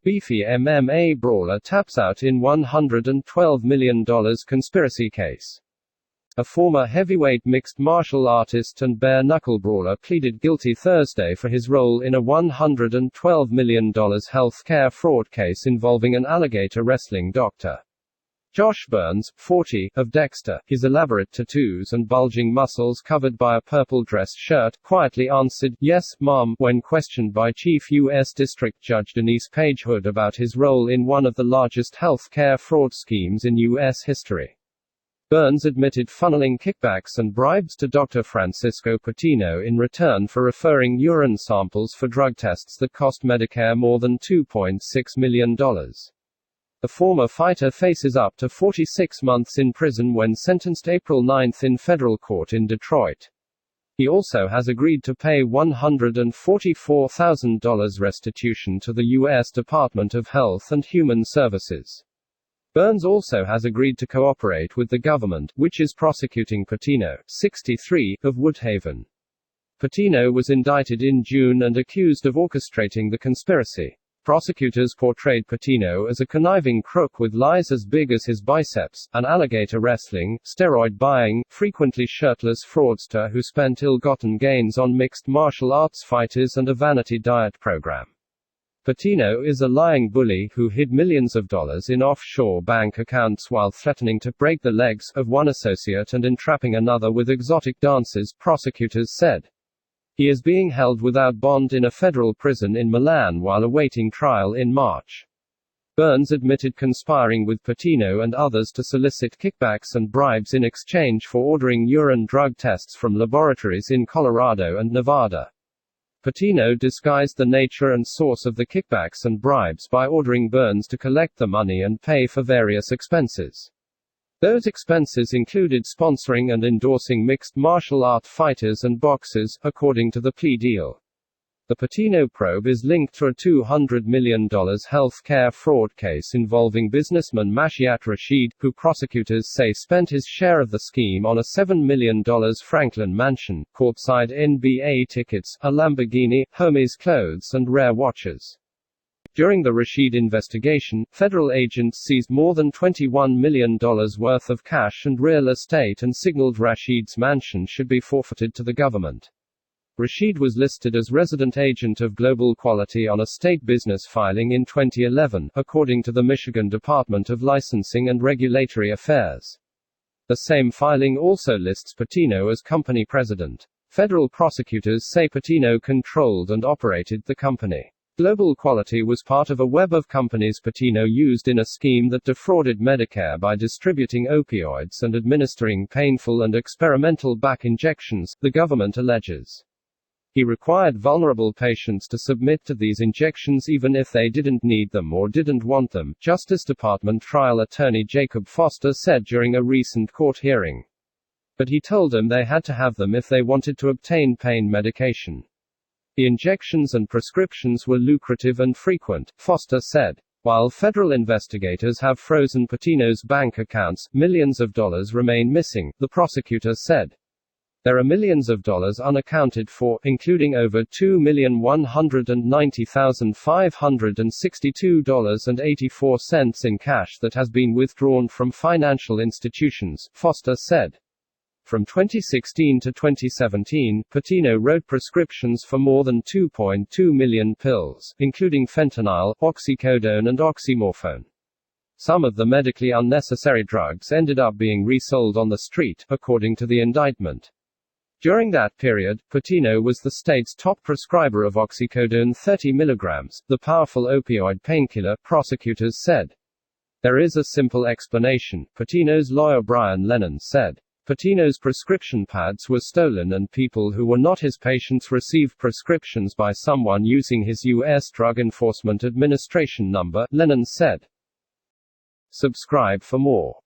Beefy MMA brawler taps out in $112 million conspiracy case. A former heavyweight mixed martial artist and bare-knuckle brawler pleaded guilty Thursday for his role in a $112 million healthcare fraud case involving an alligator wrestling doctor. Josh Burns, 40, of Dexter, his elaborate tattoos and bulging muscles covered by a purple dress shirt, quietly answered, "Yes, Mom," when questioned by Chief U.S. District Judge Denise Page Hood about his role in one of the largest health care fraud schemes in U.S. history. Burns admitted funneling kickbacks and bribes to Dr. Francisco Patino in return for referring urine samples for drug tests that cost Medicare more than $2.6 million. The former fighter faces up to 46 months in prison when sentenced April 9 in federal court in Detroit. He also has agreed to pay $144,000 restitution to the U.S. Department of Health and Human Services. Burns also has agreed to cooperate with the government, which is prosecuting Patino, 63, of Woodhaven. Patino was indicted in June and accused of orchestrating the conspiracy. Prosecutors portrayed Patino as a conniving crook with lies as big as his biceps, an alligator wrestling, steroid buying, frequently shirtless fraudster who spent ill-gotten gains on mixed martial arts fighters and a vanity diet program. Patino is a lying bully who hid millions of dollars in offshore bank accounts while threatening to break the legs of one associate and entrapping another with exotic dances, prosecutors said. He is being held without bond in a federal prison in Milan while awaiting trial in March. Burns admitted conspiring with Patino and others to solicit kickbacks and bribes in exchange for ordering urine drug tests from laboratories in Colorado and Nevada. Patino disguised the nature and source of the kickbacks and bribes by ordering Burns to collect the money and pay for various expenses. Those expenses included sponsoring and endorsing mixed martial art fighters and boxers, according to the plea deal. The Patino probe is linked to a $200 million health care fraud case involving businessman Mashiat Rashid, who prosecutors say spent his share of the scheme on a $7 million Franklin mansion, courtside NBA tickets, a Lamborghini, Hermes clothes and rare watches. During the Rashid investigation, federal agents seized more than $21 million worth of cash and real estate and signaled Rashid's mansion should be forfeited to the government. Rashid was listed as resident agent of Global Quality on a state business filing in 2011, according to the Michigan Department of Licensing and Regulatory Affairs. The same filing also lists Patino as company president. Federal prosecutors say Patino controlled and operated the company. Global Quality was part of a web of companies Patino used in a scheme that defrauded Medicare by distributing opioids and administering painful and experimental back injections, the government alleges. He required vulnerable patients to submit to these injections even if they didn't need them or didn't want them, Justice Department trial attorney Jacob Foster said during a recent court hearing. But he told them they had to have them if they wanted to obtain pain medication. The injections and prescriptions were lucrative and frequent, Foster said. While federal investigators have frozen Patino's bank accounts, millions of dollars remain missing, the prosecutor said. There are millions of dollars unaccounted for, including over $2,190,562.84 in cash that has been withdrawn from financial institutions, Foster said. From 2016 to 2017, Patino wrote prescriptions for more than 2.2 million pills, including fentanyl, oxycodone and oxymorphone. Some of the medically unnecessary drugs ended up being resold on the street, according to the indictment. During that period, Patino was the state's top prescriber of oxycodone 30 mg, the powerful opioid painkiller, prosecutors said. There is a simple explanation, Patino's lawyer Brian Lennon said. Patino's prescription pads were stolen and people who were not his patients received prescriptions by someone using his U.S. Drug Enforcement Administration number, Lennon said. Subscribe for more.